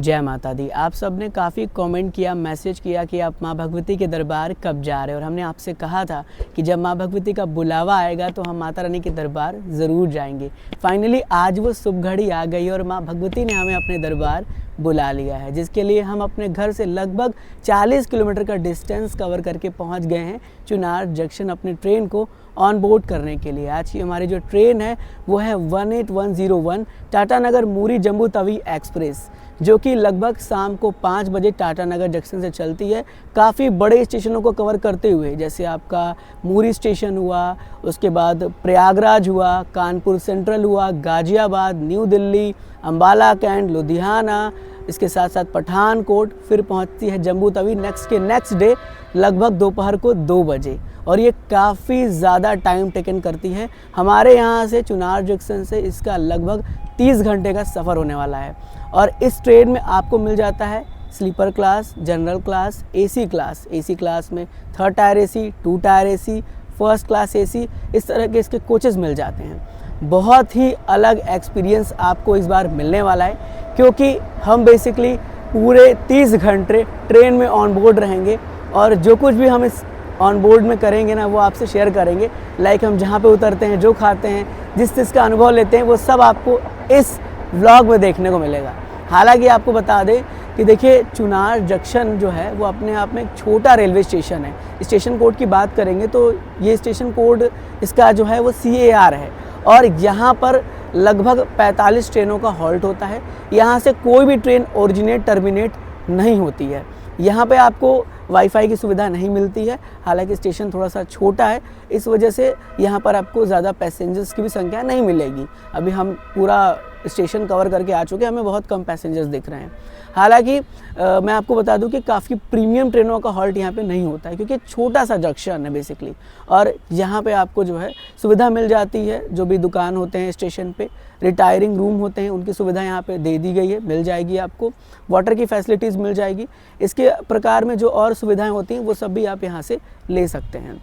जय माता दी। आप सब ने काफ़ी कमेंट किया, मैसेज किया कि आप माँ भगवती के दरबार कब जा रहे हो, और हमने आपसे कहा था कि जब माँ भगवती का बुलावा आएगा तो हम माता रानी के दरबार ज़रूर जाएंगे। फाइनली आज वो शुभ घड़ी आ गई और माँ भगवती ने हमें अपने दरबार बुला लिया है, जिसके लिए हम अपने घर से लगभग 40 किलोमीटर का डिस्टेंस कवर करके पहुंच गए हैं चुनार जंक्शन अपनी ट्रेन को ऑन बोर्ड करने के लिए। आज की हमारी जो ट्रेन है वो है 18101 टाटा नगर मूरी जम्मू तवी एक्सप्रेस, जो कि लगभग शाम को 5 बजे टाटा नगर जंक्शन से चलती है। काफ़ी बड़े स्टेशनों को कवर करते हुए, जैसे आपका मूरी स्टेशन हुआ, उसके बाद प्रयागराज हुआ, कानपुर सेंट्रल हुआ, गाज़ियाबाद, न्यू दिल्ली, अम्बाला कैंट, लुधियाना, इसके साथ साथ पठानकोट, फिर पहुंचती है जम्मू तवी नेक्स्ट डे लगभग दोपहर को 2 बजे। और ये काफ़ी ज़्यादा टाइम टेकन करती है। हमारे यहाँ से चुनार जंक्शन से इसका लगभग 30 घंटे का सफ़र होने वाला है। और इस ट्रेन में आपको मिल जाता है sleeper class, general class, AC class. AC class में 3rd tier AC, 2 tier AC, 1st class AC, इस तरह के इसके कोचेज़ मिल जाते हैं। बहुत ही अलग एक्सपीरियंस आपको इस बार मिलने वाला है, क्योंकि हम बेसिकली पूरे 30 घंटे ट्रेन में ऑन बोर्ड रहेंगे और जो कुछ भी हम इस ऑन बोर्ड में करेंगे ना, वो आपसे शेयर करेंगे। लाइक हम जहाँ पे उतरते हैं, जो खाते हैं, जिस चीज़ का अनुभव लेते हैं, वो सब आपको इस व्लॉग में देखने को मिलेगा। हालांकि आपको बता दें कि देखिए, चुनार जंक्शन जो है वो अपने आप में एक छोटा रेलवे स्टेशन है। स्टेशन कोड की बात करेंगे तो ये स्टेशन कोड इसका जो है वो CAR है, और यहाँ पर लगभग 45 ट्रेनों का हॉल्ट होता है। यहाँ से कोई भी ट्रेन ओरिजिनेट टर्मिनेट नहीं होती है। यहाँ पे आपको वाईफाई की सुविधा नहीं मिलती है। हालांकि स्टेशन थोड़ा सा छोटा है, इस वजह से यहाँ पर आपको ज़्यादा पैसेंजर्स की भी संख्या नहीं मिलेगी। अभी हम पूरा स्टेशन कवर करके आ चुके हैं, हमें बहुत कम पैसेंजर्स दिख रहे हैं। हालांकि मैं आपको बता दूं कि काफ़ी प्रीमियम ट्रेनों का हॉल्ट यहाँ पे नहीं होता है, क्योंकि छोटा सा जंक्शन है बेसिकली। और यहाँ पे आपको जो है सुविधा मिल जाती है। जो भी दुकान होते हैं स्टेशन पे, रिटायरिंग रूम होते हैं, उनकी सुविधा यहाँ पे दे दी गई है, मिल जाएगी आपको। वाटर की फैसिलिटीज़ मिल जाएगी। इसके प्रकार में जो और सुविधाएँ होती हैं वो सब भी आप यहाँ से ले सकते हैं।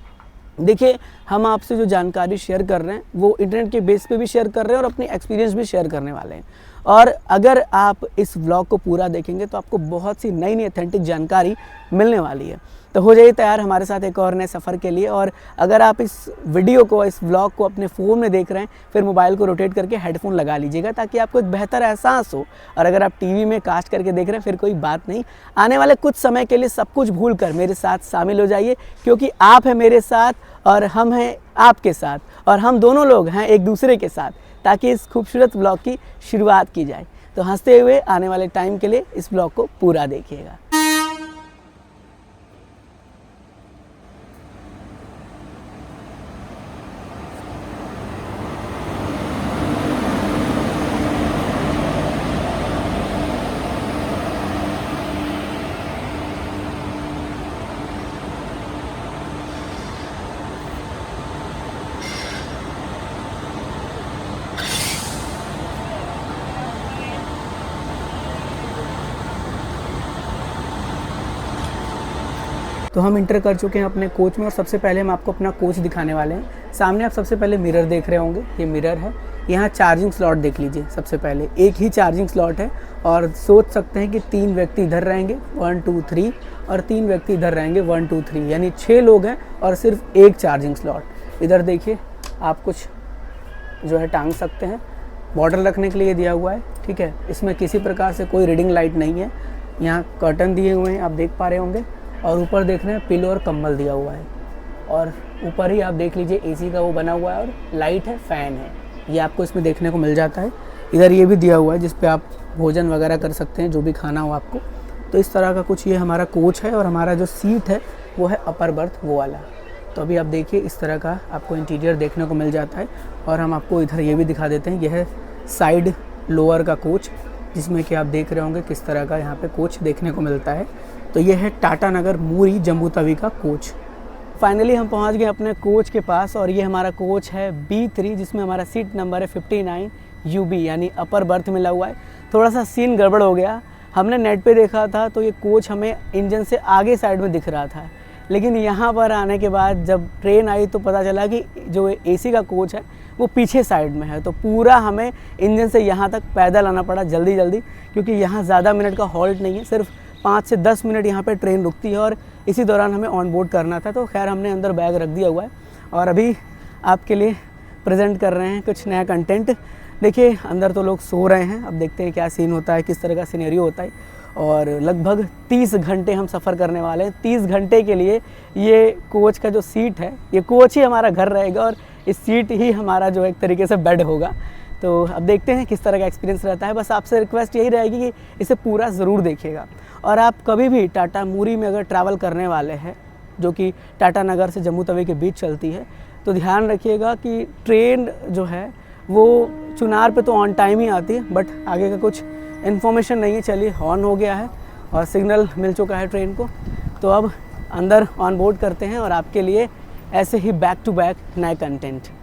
देखिए, हम आपसे जो जानकारी शेयर कर रहे हैं वो इंटरनेट के बेस पे भी शेयर कर रहे हैं और अपनी एक्सपीरियंस भी शेयर करने वाले हैं। और अगर आप इस व्लॉग को पूरा देखेंगे तो आपको बहुत सी नई ऑथेंटिक जानकारी मिलने वाली है। तो हो जाइए तैयार हमारे साथ एक और नए सफ़र के लिए। और अगर आप इस वीडियो को, इस व्लॉग को अपने फ़ोन में देख रहे हैं, फिर मोबाइल को रोटेट करके हेडफोन लगा लीजिएगा, ताकि आपको एक बेहतर एहसास हो। और अगर आप टीवी में कास्ट करके देख रहे हैं, फिर कोई बात नहीं, आने वाले कुछ समय के लिए सब कुछ भूल कर मेरे साथ शामिल हो जाइए, क्योंकि आप हैं मेरे साथ और हम हैं आपके साथ, और हम दोनों लोग हैं एक दूसरे के साथ, ताकि इस खूबसूरत व्लॉग की शुरुआत की जाए। तो हंसते हुए आने वाले टाइम के लिए इस व्लॉग को पूरा देखिएगा। तो हम इंटर कर चुके हैं अपने कोच में, और सबसे पहले हम आपको अपना कोच दिखाने वाले हैं। सामने आप सबसे पहले मिरर देख रहे होंगे, ये मिरर है। यहाँ चार्जिंग स्लॉट देख लीजिए। सबसे पहले एक ही चार्जिंग स्लॉट है, और सोच सकते हैं कि 3 व्यक्ति इधर रहेंगे 1 2 3, और 3 व्यक्ति इधर रहेंगे 1 2 3, यानी 6 लोग हैं और सिर्फ एक चार्जिंग स्लॉट। इधर देखिए, आप कुछ जो है टांग सकते हैं, बॉटल रखने के लिए दिया हुआ है, ठीक है। इसमें किसी प्रकार से कोई रीडिंग लाइट नहीं है। यहाँ कर्टन दिए हुए हैं, आप देख पा रहे होंगे, और ऊपर देख रहे हैं पिलो और कंबल दिया हुआ है। और ऊपर ही आप देख लीजिए एसी का वो बना हुआ है, और लाइट है, फ़ैन है, ये आपको इसमें देखने को मिल जाता है। इधर ये भी दिया हुआ है जिस पे आप भोजन वगैरह कर सकते हैं, जो भी खाना हो आपको। तो इस तरह का कुछ ये हमारा कोच है, और हमारा जो सीट है वो है अपर बर्थ वो वाला। तो अभी आप देखिए, इस तरह का आपको इंटीरियर देखने को मिल जाता है। और हम आपको इधर ये भी दिखा देते हैं, यह है साइड लोअर का कोच, जिसमें कि आप देख रहे होंगे किस तरह का यहाँ पे कोच देखने को मिलता है। तो ये है टाटा नगर मूरी जम्मू तवी का कोच। फाइनली हम पहुँच गए अपने कोच के पास, और ये हमारा कोच है B3, जिसमें हमारा सीट नंबर है 59 UB, यानी अपर बर्थ मिला हुआ है। थोड़ा सा सीन गड़बड़ हो गया, हमने नेट पे देखा था तो ये कोच हमें इंजन से आगे साइड में दिख रहा था, लेकिन यहाँ पर आने के बाद जब ट्रेन आई तो पता चला कि जो AC का कोच है वो पीछे साइड में है। तो पूरा हमें इंजन से यहाँ तक पैदल आना पड़ा जल्दी जल्दी, क्योंकि यहाँ ज़्यादा मिनट का हॉल्ट नहीं है, सिर्फ 5 से 10 मिनट यहाँ पे ट्रेन रुकती है और इसी दौरान हमें ऑन बोर्ड करना था। तो खैर हमने अंदर बैग रख दिया हुआ है और अभी आपके लिए प्रेजेंट कर रहे हैं कुछ नया कंटेंट। देखिए अंदर तो लोग सो रहे हैं, अब देखते हैं क्या सीन होता है, किस तरह का सिनेरियो होता है। और लगभग 30 घंटे हम सफ़र करने वाले हैं। 30 घंटे के लिए ये कोच का जो सीट है, ये कोच ही हमारा घर रहेगा और इस सीट ही हमारा जो एक तरीके से बेड होगा। तो अब देखते हैं किस तरह का एक्सपीरियंस रहता है। बस आपसे रिक्वेस्ट यही रहेगी कि इसे पूरा ज़रूर देखिएगा। और आप कभी भी टाटा मूरी में अगर ट्रैवल करने वाले हैं, जो कि टाटा नगर से जम्मू तवी के बीच चलती है, तो ध्यान रखिएगा कि ट्रेन जो है वो चुनार पे तो ऑन टाइम ही आती है, बट आगे का कुछ इन्फॉर्मेशन नहीं है। चलिए हॉर्न हो गया है और सिग्नल मिल चुका है ट्रेन को, तो अब अंदर ऑन बोर्ड करते हैं और आपके लिए ऐसे ही बैक टू बैक नए content.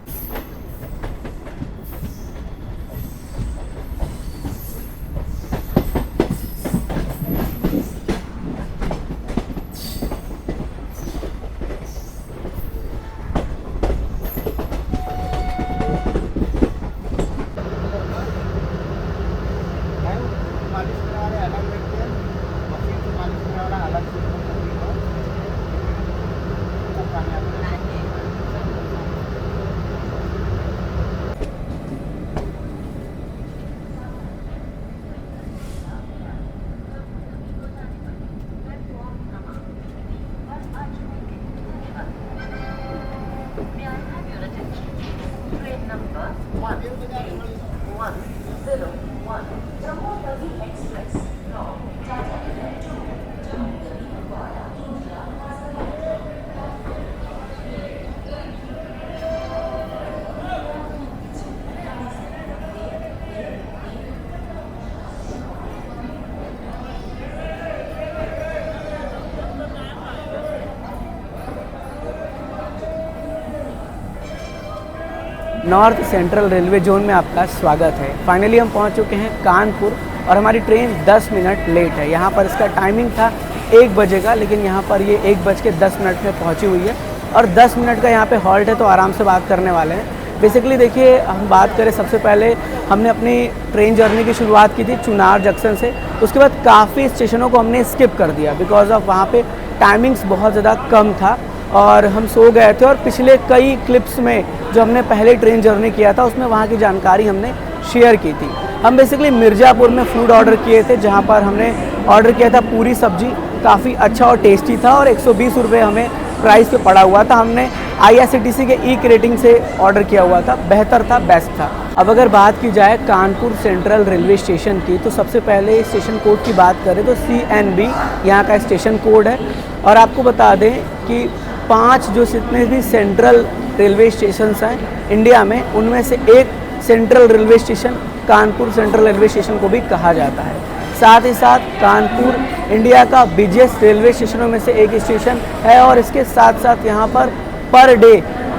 North central railway zone में आपका स्वागत है। फाइनली हम पहुंच चुके हैं कानपुर और हमारी ट्रेन 10 मिनट लेट है। यहाँ पर इसका टाइमिंग था 1 बजे का, लेकिन यहाँ पर ये 1:10 में पहुँची हुई है और 10 मिनट का यहाँ पे हॉल्ट है, तो आराम से बात करने वाले हैं। बेसिकली देखिए, हम बात करें सबसे पहले हमने अपनी ट्रेन जर्नी की शुरुआत की थी चुनार जंक्शन से। उसके बाद काफ़ी स्टेशनों को हमने स्किप कर दिया बिकॉज ऑफ वहाँ पे टाइमिंग्स बहुत ज़्यादा कम था और हम सो गए थे। और पिछले कई क्लिप्स में जो हमने पहले ट्रेन जर्नी किया था उसमें वहाँ की जानकारी हमने शेयर की थी। हम बेसिकली मिर्ज़ापुर में फूड ऑर्डर किए थे, जहाँ पर हमने ऑर्डर किया था पूरी सब्जी, काफ़ी अच्छा और टेस्टी था और 120 रुपये हमें प्राइस पे पड़ा हुआ था। हमने IRCTC के ई रेटिंग से ऑर्डर किया हुआ था, बेहतर था, बेस्ट था। अब अगर बात की जाए कानपुर सेंट्रल रेलवे स्टेशन की, तो सबसे पहले स्टेशन कोड की बात करें तो CNB यहाँ का स्टेशन कोड है। और आपको बता दें कि 5 जो जितने भी सेंट्रल रेलवे स्टेशन हैं इंडिया में, उनमें से एक central railway station Kanpur central railway station को भी कहा जाता है। साथ ही साथ कानपुर इंडिया का बिगेस्ट रेलवे स्टेशनों में से एक स्टेशन है और इसके साथ साथ यहाँ पर डे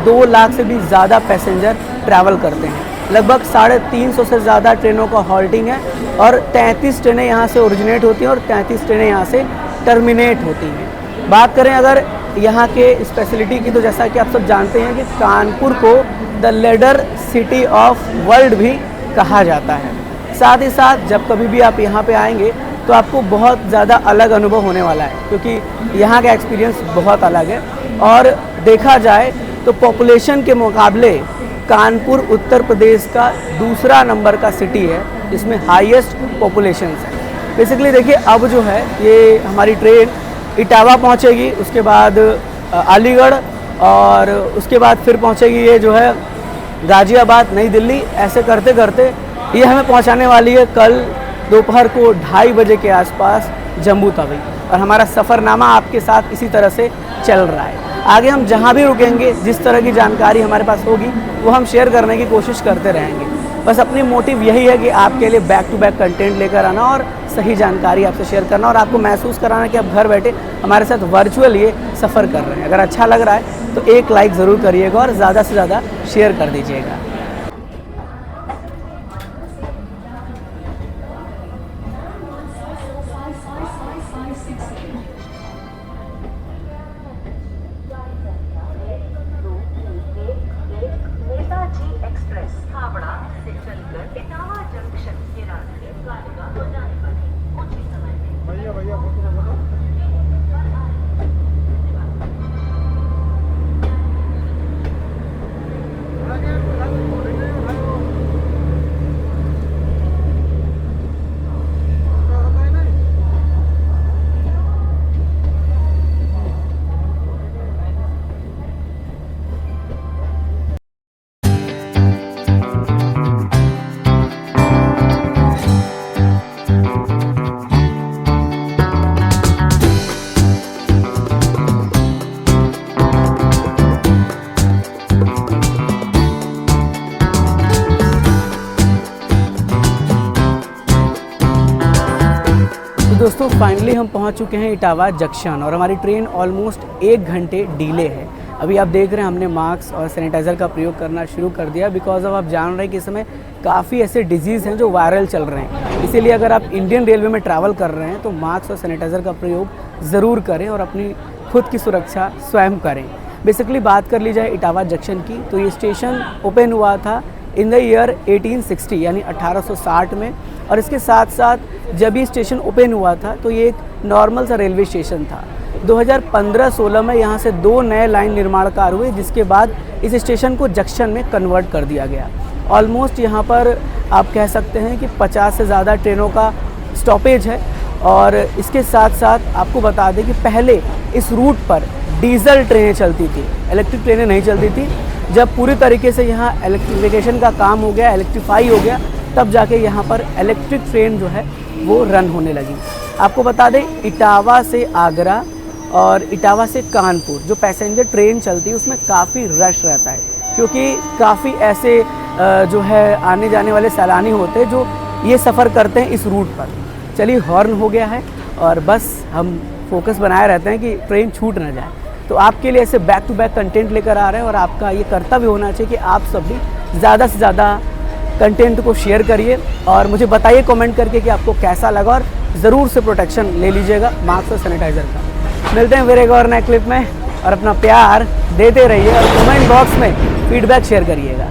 2 लाख से भी ज़्यादा पैसेंजर ट्रैवल करते हैं। लगभग 350 से ज़्यादा ट्रेनों का हॉल्टिंग है और 33 ट्रेनें यहाँ से ओरिजिनेट होती हैं और 33 ट्रेनें यहाँ से टर्मिनेट होती हैं। बात करें अगर यहाँ के स्पेशलिटी की, तो जैसा कि आप सब जानते हैं कि कानपुर को the leather city of world भी कहा जाता है। साथ ही साथ जब कभी भी आप यहाँ पे आएंगे तो आपको बहुत ज़्यादा अलग अनुभव होने वाला है, क्योंकि यहाँ का एक्सपीरियंस बहुत अलग है। और देखा जाए तो पॉपुलेशन के मुकाबले कानपुर उत्तर प्रदेश का दूसरा नंबर का सिटी है जिसमें हाईएस्ट पॉपुलेशन है। बेसिकली देखिए, अब जो है ये हमारी ट्रेन इटावा पहुँचेगी, उसके बाद अलीगढ़ और उसके बाद फिर पहुँचेगी ये जो है गाज़ियाबाद, नई दिल्ली। ऐसे करते करते ये हमें पहुँचाने वाली है कल दोपहर को 2:30 बजे के आसपास जम्मू तवी। और हमारा सफ़रनामा आपके साथ इसी तरह से चल रहा है। आगे हम जहाँ भी रुकेंगे, जिस तरह की जानकारी हमारे पास होगी वो हम शेयर करने की कोशिश करते रहेंगे। बस अपनी मोटिव यही है कि आपके लिए बैक टू बैक कंटेंट लेकर आना और सही जानकारी आपसे शेयर करना और आपको महसूस कराना कि आप घर बैठे हमारे साथ वर्चुअल ये सफ़र कर रहे हैं। अगर अच्छा लग रहा है तो एक लाइक ज़रूर करिएगा और ज़्यादा से ज़्यादा शेयर कर दीजिएगा। नेताजी एक्सप्रेस दोस्तों फाइनली हम पहुंच चुके हैं इटावा जंक्शन और हमारी ट्रेन ऑलमोस्ट 1 घंटे डिले है। अभी आप देख रहे हैं हमने मास्क और सैनिटाइज़र का प्रयोग करना शुरू कर दिया बिकॉज अब आप जान रहे हैं कि इस समय काफ़ी ऐसे डिजीज़ हैं जो वायरल चल रहे हैं। इसीलिए अगर आप इंडियन रेलवे में ट्रैवल कर रहे हैं तो मास्क और सैनिटाइज़र का प्रयोग ज़रूर करें और अपनी खुद की सुरक्षा स्वयं करें। बेसिकली बात कर ली जाए इटावा जंक्शन की तो ये स्टेशन ओपन हुआ था इन द ईयर 1860 यानी 1860 में। और इसके साथ साथ जब ये स्टेशन ओपन हुआ था तो ये एक नॉर्मल सा रेलवे स्टेशन था। 2015-16 में यहाँ से 2 नए लाइन निर्माण कार्य हुए जिसके बाद इस स्टेशन को जंक्शन में कन्वर्ट कर दिया गया। ऑलमोस्ट यहाँ पर आप कह सकते हैं कि 50 से ज़्यादा ट्रेनों का स्टॉपेज है। और इसके साथ साथ आपको बता दें कि पहले इस रूट पर डीजल ट्रेनें चलती थी, इलेक्ट्रिक ट्रेनें नहीं चलती थी। जब पूरी तरीके से यहाँ इलेक्ट्रिफिकेशन का काम हो गया, इलेक्ट्रीफाई हो गया, तब जाके यहाँ पर इलेक्ट्रिक ट्रेन जो है वो रन होने लगी। आपको बता दें इटावा से आगरा और इटावा से कानपुर जो पैसेंजर ट्रेन चलती है उसमें काफ़ी रश रहता है क्योंकि काफ़ी ऐसे जो है आने जाने वाले सैलानी होते हैं जो ये सफ़र करते हैं इस रूट पर। चलिए हॉर्न हो गया है और बस हम फोकस बनाए रहते हैं कि ट्रेन छूट ना जाए। तो आपके लिए ऐसे बैक टू बैक कंटेंट लेकर आ रहे हैं और आपका ये कर्तव्य होना चाहिए कि आप सब भी ज़्यादा से ज़्यादा कंटेंट को शेयर करिए और मुझे बताइए कमेंट करके कि आपको कैसा लगा और ज़रूर से प्रोटेक्शन ले लीजिएगा मास्क और सैनिटाइज़र का। मिलते हैं फिर एक और नए क्लिप में और अपना प्यार देते रहिए और कमेंट बॉक्स में फीडबैक शेयर करिएगा।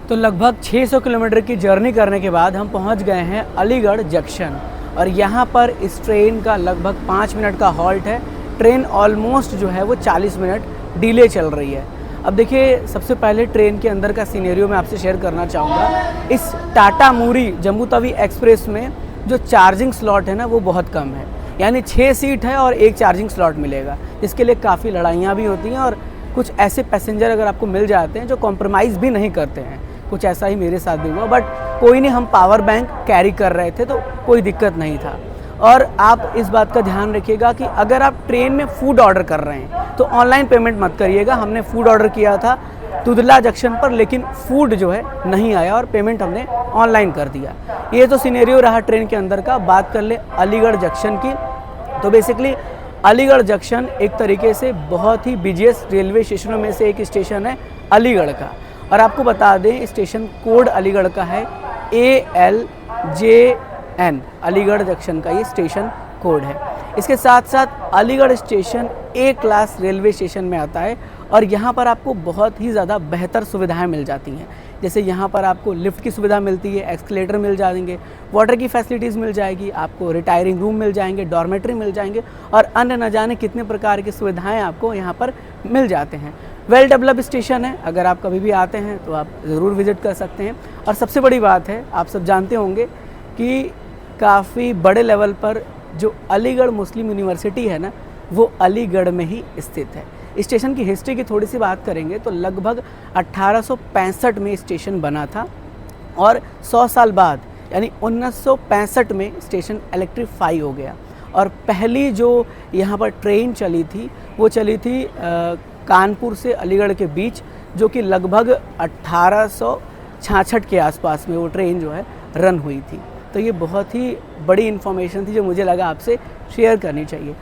तो लगभग 600 किलोमीटर की जर्नी करने के बाद हम पहुंच गए हैं अलीगढ़ जंक्शन और यहाँ पर इस ट्रेन का लगभग 5 मिनट का हॉल्ट है। ट्रेन ऑलमोस्ट जो है वो 40 मिनट डिले चल रही है। अब देखिए सबसे पहले ट्रेन के अंदर का सीनेरियो मैं आपसे शेयर करना चाहूँगा। इस टाटा मूरी जम्मू तवी एक्सप्रेस में जो चार्जिंग स्लॉट है ना वो बहुत कम है, यानी 6 सीट है और 1 चार्जिंग स्लॉट मिलेगा। इसके लिए काफ़ी लड़ाइयाँ भी होती हैं और कुछ ऐसे पैसेंजर अगर आपको मिल जाते हैं जो कॉम्प्रोमाइज़ भी नहीं करते हैं। कुछ ऐसा ही मेरे साथ भी हुआ, बट कोई नहीं, हम पावर बैंक कैरी कर रहे थे तो कोई दिक्कत नहीं था। और आप इस बात का ध्यान रखिएगा कि अगर आप ट्रेन में फूड ऑर्डर कर रहे हैं तो ऑनलाइन पेमेंट मत करिएगा। हमने फूड ऑर्डर किया था तुदला जंक्शन पर, लेकिन फूड जो है नहीं आया और पेमेंट हमने ऑनलाइन कर दिया। ये तो सिनेरियो रहा ट्रेन के अंदर का। बात कर ले अलीगढ़ जंक्शन की, तो बेसिकली अलीगढ़ जंक्शन एक तरीके से बहुत ही बिजिएस्ट रेलवे स्टेशनों में से एक स्टेशन है अलीगढ़ का। और आपको बता दें स्टेशन कोड अलीगढ़ का है ALJN, अलीगढ़ जंक्शन का ये स्टेशन कोड है। इसके साथ साथ Aligarh station A class railway station में आता है और यहाँ पर आपको बहुत ही ज़्यादा बेहतर सुविधाएं मिल जाती हैं। जैसे यहाँ पर आपको लिफ्ट की सुविधा मिलती है, एक्सकलेटर मिल जाएंगे, वाटर की फैसिलिटीज़ मिल जाएगी, आपको रिटायरिंग रूम मिल जाएंगे, डॉर्मेट्री मिल जाएंगे और अन्य न जाने कितने प्रकार की सुविधाएँ आपको यहाँ पर मिल जाते हैं। वेल डेवलप स्टेशन है, अगर आप कभी भी आते हैं तो आप ज़रूर विज़िट कर सकते हैं। और सबसे बड़ी बात है, आप सब जानते होंगे कि काफ़ी बड़े लेवल पर जो अलीगढ़ मुस्लिम यूनिवर्सिटी है ना, वो अलीगढ़ में ही स्थित है। स्टेशन की हिस्ट्री की थोड़ी सी बात करेंगे तो लगभग 1865 में स्टेशन बना था और 100 साल बाद यानी 1965 में स्टेशन इलेक्ट्रीफाई हो गया। और पहली जो यहाँ पर ट्रेन चली थी वो चली थी कानपुर से अलीगढ़ के बीच, जो कि लगभग 1866 के आसपास में वो ट्रेन जो है रन हुई थी। तो ये बहुत ही बड़ी इन्फॉर्मेशन थी जो मुझे लगा आपसे शेयर करनी चाहिए।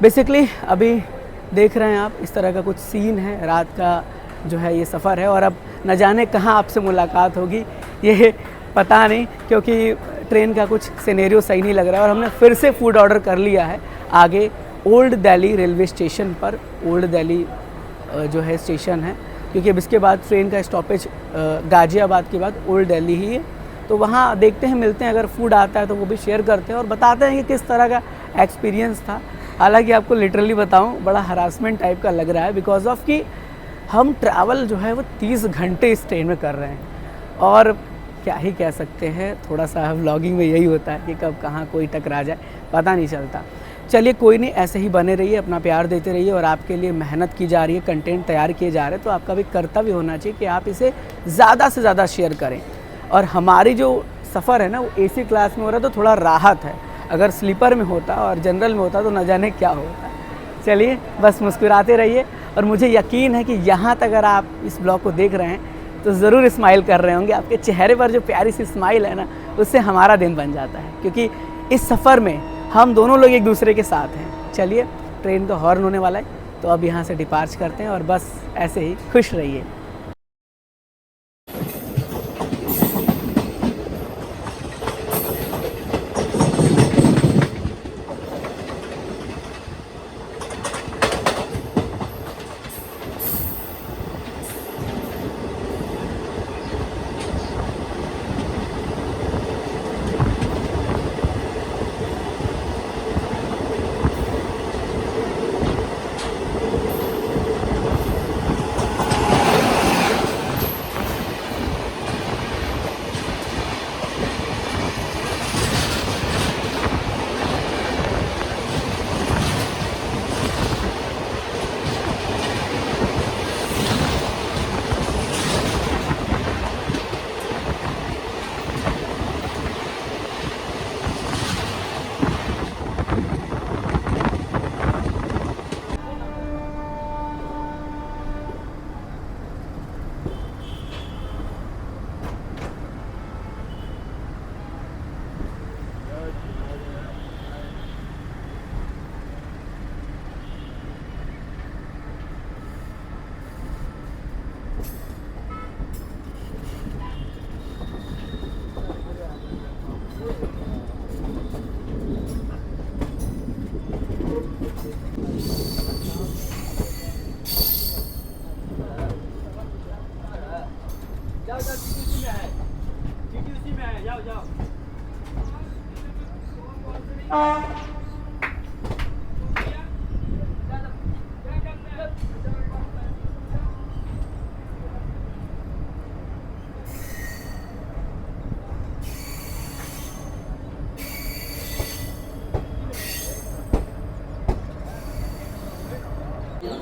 बेसिकली अभी देख रहे हैं आप, इस तरह का कुछ सीन है, रात का जो है ये सफ़र है और अब न जाने कहाँ आपसे मुलाकात होगी ये पता नहीं, क्योंकि ट्रेन का कुछ सिनेरियो सही नहीं लग रहा है। और हमने फिर से फूड ऑर्डर कर लिया है आगे ओल्ड दिल्ली रेलवे स्टेशन पर। ओल्ड दिल्ली जो है स्टेशन है, क्योंकि अब इसके बाद ट्रेन का स्टॉपेज गाज़ियाबाद के बाद ओल्ड दिल्ली ही है। तो वहाँ देखते हैं, मिलते हैं, अगर फूड आता है तो वो भी शेयर करते हैं और बताते हैं कि किस तरह का एक्सपीरियंस था। हालांकि आपको लिटरली बताऊं, बड़ा हरासमेंट टाइप का लग रहा है, बिकॉज ऑफ कि हम ट्रैवल जो है वो 30 घंटे इस ट्रेन में कर रहे हैं। और क्या ही कह सकते हैं, थोड़ा सा व्लॉगिंग में यही होता है कि कब कहाँ कोई टकरा जाए पता नहीं चलता। चलिए कोई नहीं, ऐसे ही बने रहिए, अपना प्यार देते रहिए और आपके लिए मेहनत की जा रही है, कंटेंट तैयार किए जा रहे हैं, तो आपका भी कर्तव्य होना चाहिए कि आप इसे ज़्यादा से ज़्यादा शेयर करें। और हमारी जो सफ़र है ना वो AC क्लास में हो रहा है तो थोड़ा राहत है, अगर स्लीपर में होता और जनरल में होता तो न जाने क्या होता। चलिए बस मुस्कुराते रहिए और मुझे यकीन है कि यहाँ तक अगर आप इस ब्लॉग को देख रहे हैं तो ज़रूर स्माइल कर रहे होंगे। आपके चेहरे पर जो प्यारी सी स्माइल है ना, उससे हमारा दिन बन जाता है, क्योंकि इस सफ़र में हम दोनों लोग एक दूसरे के साथ हैं। चलिए ट्रेन का हॉर्न होने वाला है, तो अब यहाँ से डिपार्च करते हैं और बस ऐसे ही खुश रहिए।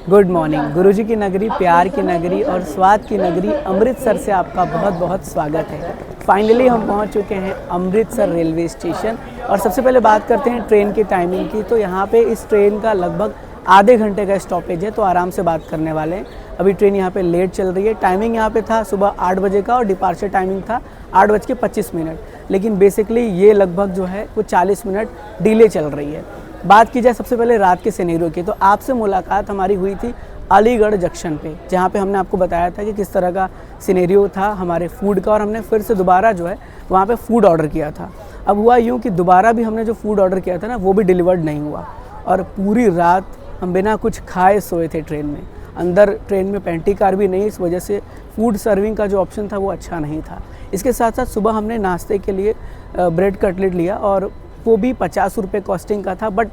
Good morning. गुरुजी की नगरी, प्यार की नगरी और स्वाद की नगरी अमृतसर से आपका बहुत बहुत स्वागत है। फाइनली हम पहुंच चुके हैं अमृतसर रेलवे स्टेशन। और सबसे पहले बात करते हैं ट्रेन की टाइमिंग की। तो यहाँ पे इस ट्रेन का लगभग आधे घंटे का स्टॉपेज है, तो आराम से बात करने वाले हैं। अभी ट्रेन यहाँ पे लेट चल रही है। टाइमिंग यहाँ पे था सुबह 8 बजे का और डिपार्चर टाइमिंग था 8:25, लेकिन बेसिकली ये लगभग जो है वो 40 मिनट डिले चल रही है। बात की जाए सबसे पहले रात के सिनेरियो की, तो आपसे मुलाकात हमारी हुई थी अलीगढ़ जंक्शन पे, जहाँ पे हमने आपको बताया था कि किस तरह का सिनेरियो था हमारे फूड का, और हमने फिर से दोबारा जो है वहाँ पे फूड ऑर्डर किया था। अब हुआ यूँ कि दोबारा भी हमने जो फूड ऑर्डर किया था ना, वो भी डिलीवर्ड नहीं हुआ और पूरी रात हम बिना कुछ खाए सोए थे ट्रेन में। अंदर ट्रेन में पेंट्री कार भी नहीं, इस वजह से फूड सर्विंग का जो ऑप्शन था वो अच्छा नहीं था। इसके साथ साथ सुबह हमने नाश्ते के लिए ब्रेड कटलेट लिया और वो भी 50 रुपये कॉस्टिंग का था, बट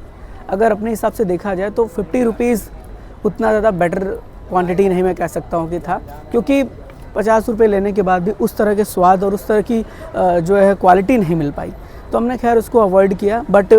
अगर अपने हिसाब से देखा जाए तो 50 रुपीज़ उतना ज़्यादा बेटर क्वांटिटी नहीं मैं कह सकता हूँ कि था, क्योंकि 50 रुपये लेने के बाद भी उस तरह के स्वाद और उस तरह की जो है क्वालिटी नहीं मिल पाई। तो हमने खैर उसको अवॉइड किया, बट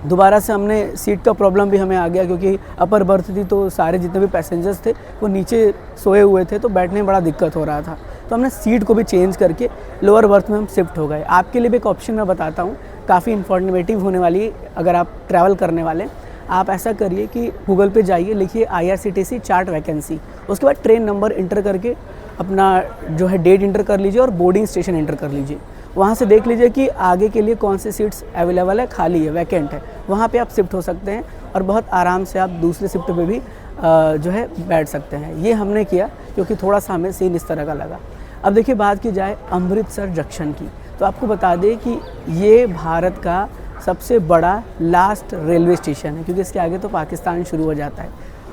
दोबारा से हमने सीट का प्रॉब्लम भी हमें आ गया, क्योंकि अपर बर्थ थी तो सारे जितने भी पैसेंजर्स थे वो नीचे सोए हुए थे, तो बैठने में बड़ा दिक्कत हो रहा था। तो हमने सीट को भी चेंज करके लोअर बर्थ में हम शिफ्ट हो गए। आपके लिए भी एक ऑप्शन मैं बताता हूँ, काफ़ी इन्फॉर्मेटिव होने वाली है अगर आप ट्रैवल करने वाले। आप ऐसा करिए कि गूगल पे जाइए, लिखिए IRCTC चार्ट वैकेंसी, उसके बाद ट्रेन नंबर इंटर करके अपना जो है डेट इंटर कर लीजिए और बोर्डिंग स्टेशन इंटर कर लीजिए। वहाँ से देख लीजिए कि आगे के लिए कौन सी सीट्स अवेलेबल है, खाली है, वैकेंट है, वहाँ पे आप शिफ्ट हो सकते हैं और बहुत आराम से आप दूसरे शिफ्ट पे भी जो है बैठ सकते हैं। ये हमने किया क्योंकि थोड़ा सा हमें सीन इस तरह का लगा। अब देखिए बात की जाए अमृतसर जंक्शन की, तो आपको बता दें कि ये भारत का सबसे बड़ा लास्ट रेलवे स्टेशन है, क्योंकि इसके आगे तो पाकिस्तान शुरू हो जाता है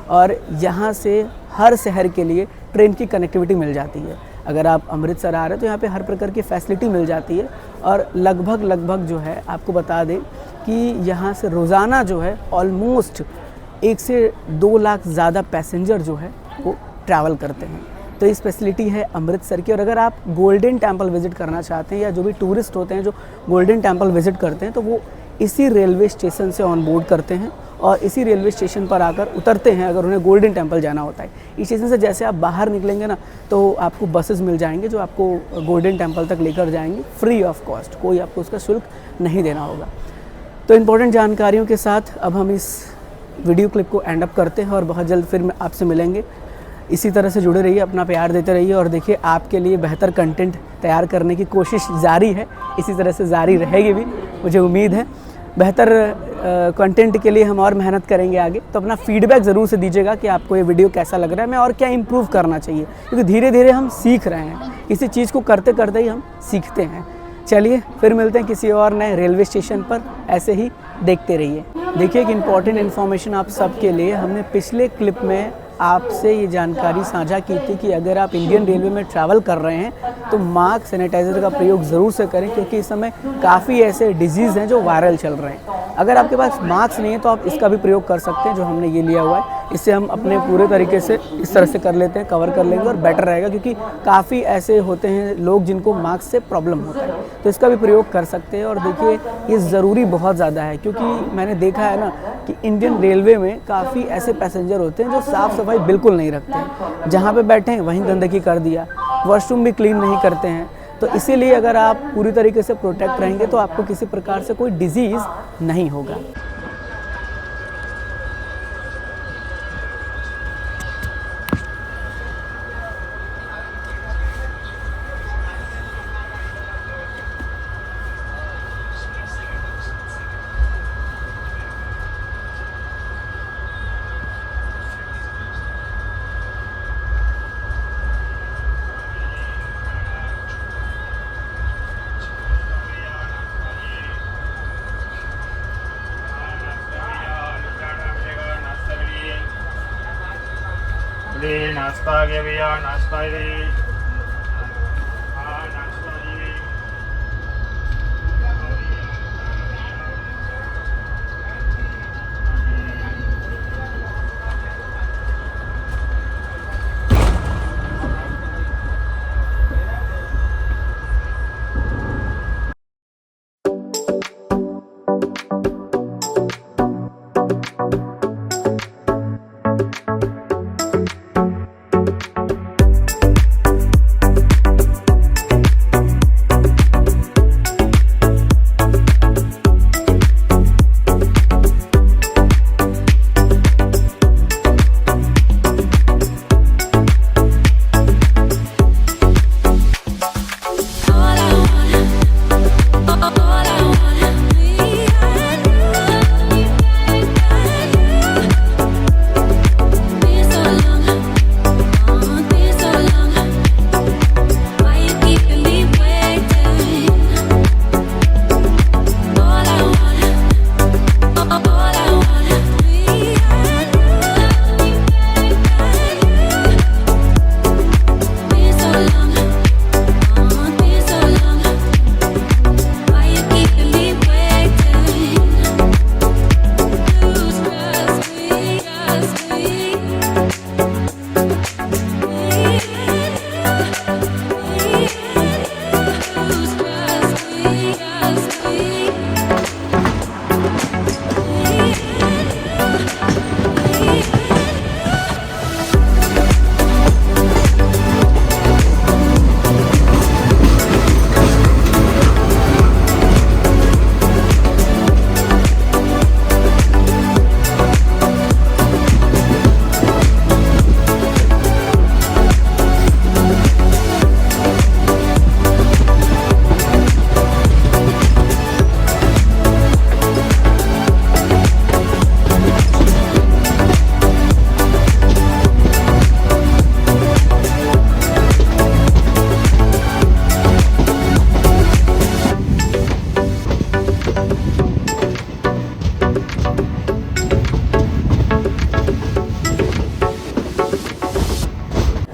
और यहाँ से हर शहर के लिए ट्रेन की कनेक्टिविटी मिल जाती है। अगर आप अमृतसर आ रहे हैं तो यहाँ पे हर प्रकार की फैसिलिटी मिल जाती है और लगभग जो है आपको बता दें कि यहाँ से रोज़ाना जो है ऑलमोस्ट 1 से 2 लाख ज़्यादा पैसेंजर जो है वो ट्रैवल करते हैं। तो इस फैसिलिटी है अमृतसर की। और अगर आप गोल्डन टेम्पल विज़िट करना चाहते हैं या जो भी टूरिस्ट होते हैं जो गोल्डन टेम्पल विज़िट करते हैं, तो वो इसी रेलवे स्टेशन से ऑन बोर्ड करते हैं और इसी रेलवे स्टेशन पर आकर उतरते हैं अगर उन्हें गोल्डन टेम्पल जाना होता है। इस स्टेशन से जैसे आप बाहर निकलेंगे ना, तो आपको बसेस मिल जाएंगे जो आपको गोल्डन टेम्पल तक लेकर जाएंगे फ्री ऑफ कॉस्ट, कोई आपको उसका शुल्क नहीं देना होगा। तो इम्पोर्टेंट जानकारियों के साथ अब हम इस वीडियो क्लिप को एंड अप करते हैं और बहुत जल्द फिर आपसे मिलेंगे। इसी तरह से जुड़े रहिए, अपना प्यार देते रहिए और देखिए आपके लिए बेहतर कंटेंट तैयार करने की कोशिश जारी है, इसी तरह से जारी रहेगी भी, मुझे उम्मीद है। बेहतर कंटेंट के लिए हम और मेहनत करेंगे आगे। तो अपना फीडबैक ज़रूर से दीजिएगा कि आपको ये वीडियो कैसा लग रहा है, मैं और क्या इम्प्रूव करना चाहिए, क्योंकि धीरे धीरे हम सीख रहे हैं, किसी चीज़ को करते करते ही हम सीखते हैं। चलिए फिर मिलते हैं किसी और नए रेलवे स्टेशन पर, ऐसे ही देखते रहिए। देखिए एक इम्पॉर्टेंट इन्फॉर्मेशन आप सबके लिए, हमने पिछले क्लिप में आपसे ये जानकारी साझा की थी कि अगर आप इंडियन रेलवे में ट्रैवल कर रहे हैं तो मास्क सैनिटाइज़र का प्रयोग ज़रूर से करें, क्योंकि इस समय काफ़ी ऐसे डिजीज़ हैं जो वायरल चल रहे हैं। अगर आपके पास मास्क नहीं है तो आप इसका भी प्रयोग कर सकते हैं, जो हमने ये लिया हुआ है। इससे हम अपने पूरे तरीके से इस तरह से कर लेते हैं, कवर कर लेंगे और बेटर रहेगा, क्योंकि काफ़ी ऐसे होते हैं लोग जिनको मास्क से प्रॉब्लम होता है, तो इसका भी प्रयोग कर सकते हैं। और देखिए ये ज़रूरी बहुत ज़्यादा है, क्योंकि मैंने देखा है ना कि इंडियन रेलवे में काफ़ी ऐसे पैसेंजर होते हैं जो साफ़ सफाई बिल्कुल नहीं रखते हैं, जहाँ पे बैठे हैं वहीं गंदगी कर दिया, वॉशरूम भी क्लीन नहीं करते हैं। तो इसीलिए अगर आप पूरी तरीके से प्रोटेक्ट रहेंगे तो आपको किसी प्रकार से कोई डिजीज़ नहीं होगा। नाश्ता आ गया भैया, नाश्ता है।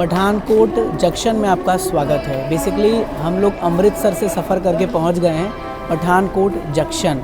पठानकोट जंक्शन में आपका स्वागत है। बेसिकली हम लोग अमृतसर से सफ़र करके पहुंच गए हैं पठानकोट जंक्शन।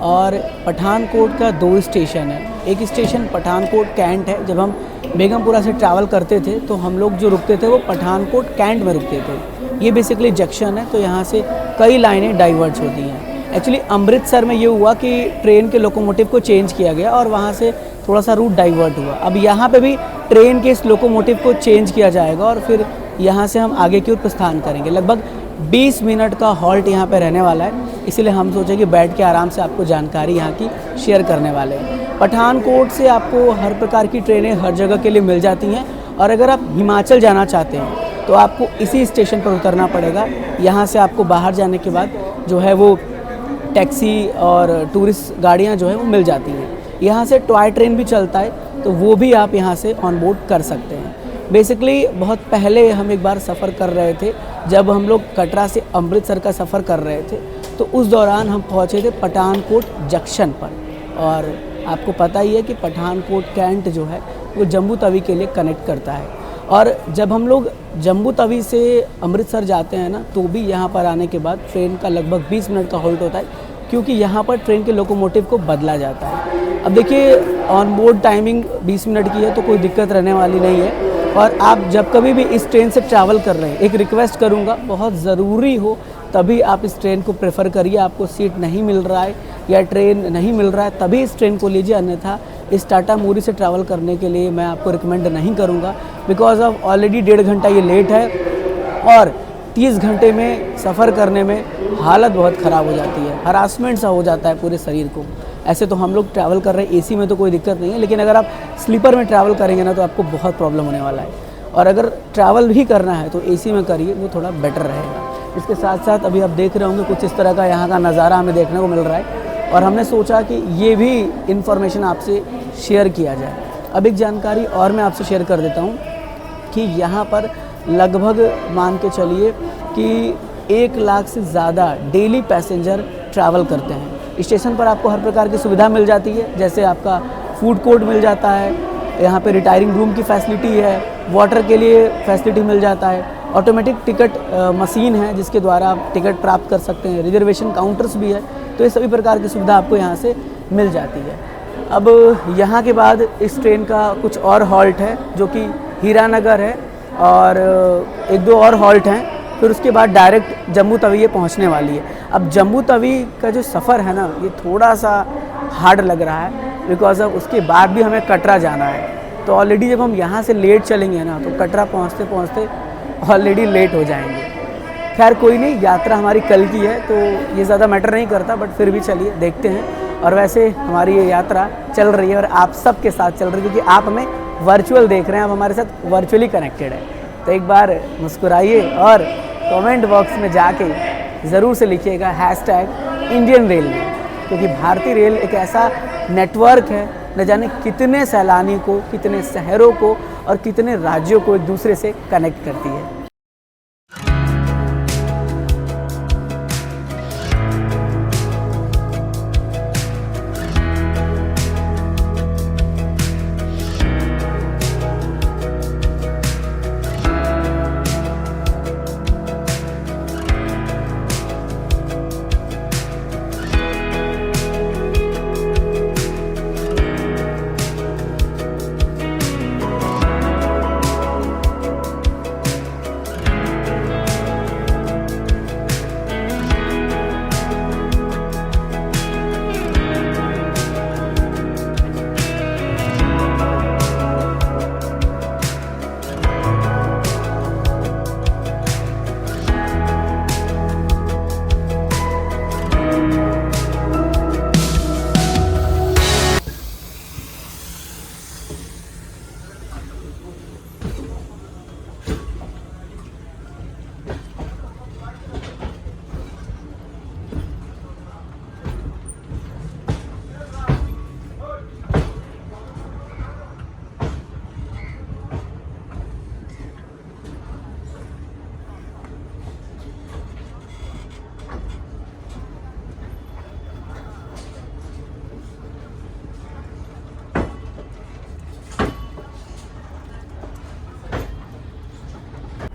और पठानकोट का 2 स्टेशन है। एक स्टेशन पठानकोट कैंट है। जब हम बेगमपुरा से ट्रैवल करते थे तो हम लोग जो रुकते थे वो पठानकोट कैंट में रुकते थे। ये बेसिकली जंक्शन है, तो यहाँ से कई लाइनें डाइवर्ट होती हैं। एक्चुअली अमृतसर में ये हुआ कि ट्रेन के लोकोमोटिव को चेंज किया गया और वहाँ से थोड़ा सा रूट डाइवर्ट हुआ। अब यहाँ पे भी ट्रेन के इस लोकोमोटिव को चेंज किया जाएगा और फिर यहाँ से हम आगे की ओर प्रस्थान करेंगे। लगभग 20 मिनट का हॉल्ट यहाँ पे रहने वाला है, इसीलिए हम सोचे कि बैठ के आराम से आपको जानकारी यहाँ की शेयर करने वाले हैं। पठानकोट से आपको हर प्रकार की ट्रेनें हर जगह के लिए मिल जाती हैं और अगर आप हिमाचल जाना चाहते हैं तो आपको इसी स्टेशन पर उतरना पड़ेगा। यहाँ से आपको बाहर जाने के बाद जो है वो टैक्सी और टूरिस्ट गाड़ियाँ जो है वो मिल जाती हैं। यहाँ से टॉय ट्रेन भी चलता है, तो वो भी आप यहाँ से ऑन बोर्ड कर सकते हैं। बेसिकली बहुत पहले हम एक बार सफ़र कर रहे थे, जब हम लोग कटरा से अमृतसर का सफ़र कर रहे थे, तो उस दौरान हम पहुँचे थे पठानकोट जंक्शन पर। और आपको पता ही है कि पठानकोट कैंट जो है वो जम्मू तवी के लिए कनेक्ट करता है। और जब हम लोग जम्मू तवी से अमृतसर जाते हैं ना, तो भी यहाँ पर आने के बाद ट्रेन का लगभग 20 मिनट का होल्ट होता है, क्योंकि यहाँ पर ट्रेन के लोकोमोटिव को बदला जाता है। अब देखिए ऑन बोर्ड टाइमिंग 20 मिनट की है, तो कोई दिक्कत रहने वाली नहीं है। और आप जब कभी भी इस ट्रेन से ट्रैवल कर रहे हैं, एक रिक्वेस्ट करूँगा, बहुत ज़रूरी हो तभी आप इस ट्रेन को प्रेफर करिए। आपको सीट नहीं मिल रहा है या ट्रेन नहीं मिल रहा है तभी इस ट्रेन को लीजिए, अन्यथा इस टाटा मूरी से ट्रैवल करने के लिए मैं आपको रिकमेंड नहीं करूँगा। बिकॉज ऑफ ऑलरेडी 1.5 घंटा ये लेट है और 30 घंटे में सफ़र करने में हालत बहुत ख़राब हो जाती है, हरासमेंट सा हो जाता है पूरे शरीर को। ऐसे तो हम लोग ट्रैवल कर रहे हैं एसी में तो कोई दिक्कत नहीं है, लेकिन अगर आप स्लीपर में ट्रैवल करेंगे ना तो आपको बहुत प्रॉब्लम होने वाला है। और अगर ट्रैवल भी करना है तो एसी में करिए, वो थोड़ा बेटर रहेगा। इसके साथ साथ अभी आप देख रहे होंगे कुछ इस तरह का यहाँ का नज़ारा हमें देखने को मिल रहा है और हमने सोचा कि ये भी इन्फॉर्मेशन आपसे शेयर किया जाए। अब एक जानकारी और मैं आपसे शेयर कर देता हूँ कि यहाँ पर लगभग मान के चलिए कि 1 लाख से ज़्यादा डेली पैसेंजर ट्रैवल करते हैं। स्टेशन पर आपको हर प्रकार की सुविधा मिल जाती है, जैसे आपका फूड कोर्ट मिल जाता है, यहाँ पे रिटायरिंग रूम की फैसिलिटी है, वाटर के लिए फैसिलिटी मिल जाता है, ऑटोमेटिक टिकट मशीन है जिसके द्वारा आप टिकट प्राप्त कर सकते हैं, रिजर्वेशन काउंटर्स भी है। तो ये सभी प्रकार की सुविधा आपको यहाँ से मिल जाती है। अब यहाँ के बाद इस ट्रेन का कुछ और हॉल्ट है जो कि हीरानगर है और 1-2 और हॉल्ट हैं, फिर उसके बाद डायरेक्ट जम्मू तवी ये पहुँचने वाली है। अब जम्मू तवी का जो सफ़र है ना, ये थोड़ा सा हार्ड लग रहा है बिकॉज अब उसके बाद भी हमें कटरा जाना है। तो ऑलरेडी जब हम यहाँ से लेट चलेंगे ना, तो कटरा पहुँचते पहुँचते ऑलरेडी लेट हो जाएंगे। खैर कोई नहीं, यात्रा हमारी कल की है तो ये ज़्यादा मैटर नहीं करता, बट फिर भी चलिए देखते हैं। और वैसे हमारी ये यात्रा चल रही है और आप सब के साथ चल रही है, क्योंकि आप हमें वर्चुअल देख रहे हैं, आप हमारे साथ वर्चुअली कनेक्टेड है। तो एक बार मुस्कुराइए और कमेंट बॉक्स में जाके ज़रूर से लिखिएगा #इंडियन रेलवे, क्योंकि भारतीय रेल एक ऐसा नेटवर्क है, न जाने कितने सैलानी को, कितने शहरों को और कितने राज्यों को एक दूसरे से कनेक्ट करती है।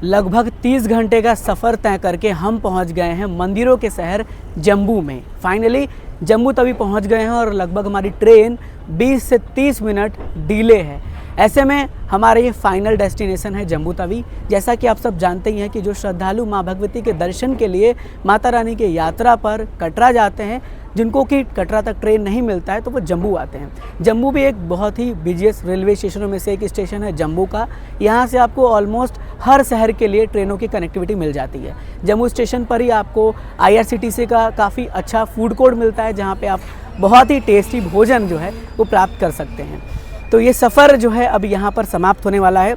लगभग 30 घंटे का सफ़र तय करके हम पहुंच गए हैं मंदिरों के शहर जम्मू में। फाइनली जम्मू तभी पहुंच गए हैं और लगभग हमारी ट्रेन 20 से 30 मिनट डिले है। ऐसे में हमारा ये फाइनल डेस्टिनेशन है जम्मू तवी। जैसा कि आप सब जानते ही हैं कि जो श्रद्धालु माँ भगवती के दर्शन के लिए माता रानी के यात्रा पर कटरा जाते हैं, जिनको कि कटरा तक ट्रेन नहीं मिलता है, तो वो जम्मू आते हैं। जम्मू भी एक बहुत ही बिजिएस्ट रेलवे स्टेशनों में से एक स्टेशन है जम्मू का। यहाँ से आपको ऑलमोस्ट हर शहर के लिए ट्रेनों की कनेक्टिविटी मिल जाती है। जम्मू स्टेशन पर ही आपको IRCTC का काफ़ी अच्छा फूड कोर्ट मिलता है, जहाँ पे आप बहुत ही टेस्टी भोजन जो है वो प्राप्त कर सकते हैं। तो ये सफ़र जो है अब यहाँ पर समाप्त होने वाला है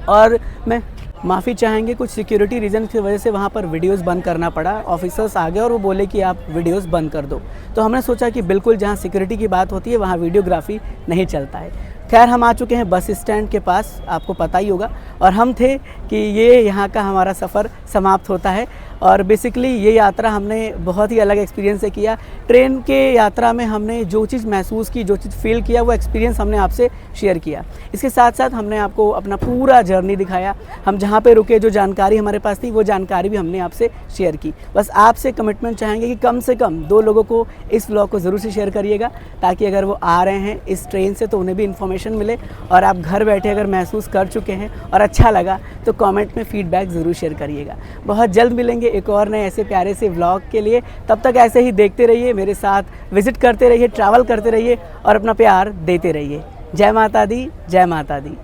और मैं माफ़ी चाहेंगे, कुछ सिक्योरिटी रीज़न की वजह से वहाँ पर वीडियोस बंद करना पड़ा। ऑफिसर्स आ गए और वो बोले कि आप वीडियोस बंद कर दो। तो हमने सोचा कि बिल्कुल जहाँ सिक्योरिटी की बात होती है वहाँ वीडियोग्राफी नहीं चलता है। खैर, हम आ चुके हैं बस स्टैंड के पास, आपको पता ही होगा, और हम थे कि ये यहाँ का हमारा सफ़र समाप्त होता है। और बेसिकली ये यात्रा हमने बहुत ही अलग एक्सपीरियंस से किया। ट्रेन के यात्रा में हमने जो चीज़ महसूस की, जो चीज़ फील किया, वो एक्सपीरियंस हमने आपसे शेयर किया। इसके साथ साथ हमने आपको अपना पूरा जर्नी दिखाया। हम जहाँ पे रुके, जो जानकारी हमारे पास थी, वो जानकारी भी हमने आपसे शेयर की। बस आपसे कमिटमेंट चाहेंगे कि कम से कम 2 लोगों को इस व्लॉग को ज़रूर से शेयर करिएगा, ताकि अगर वो आ रहे हैं इस ट्रेन से तो उन्हें भी इन्फॉर्मेशन मिले। और आप घर बैठे अगर महसूस कर चुके हैं और अच्छा लगा तो कमेंट में फीडबैक ज़रूर शेयर करिएगा। बहुत जल्द मिलेंगे एक और नए ऐसे प्यारे से व्लॉग के लिए। तब तक ऐसे ही देखते रहिए, मेरे साथ विजिट करते रहिए, ट्रैवल करते रहिए और अपना प्यार देते रहिए। जय माता दी, जय माता दी।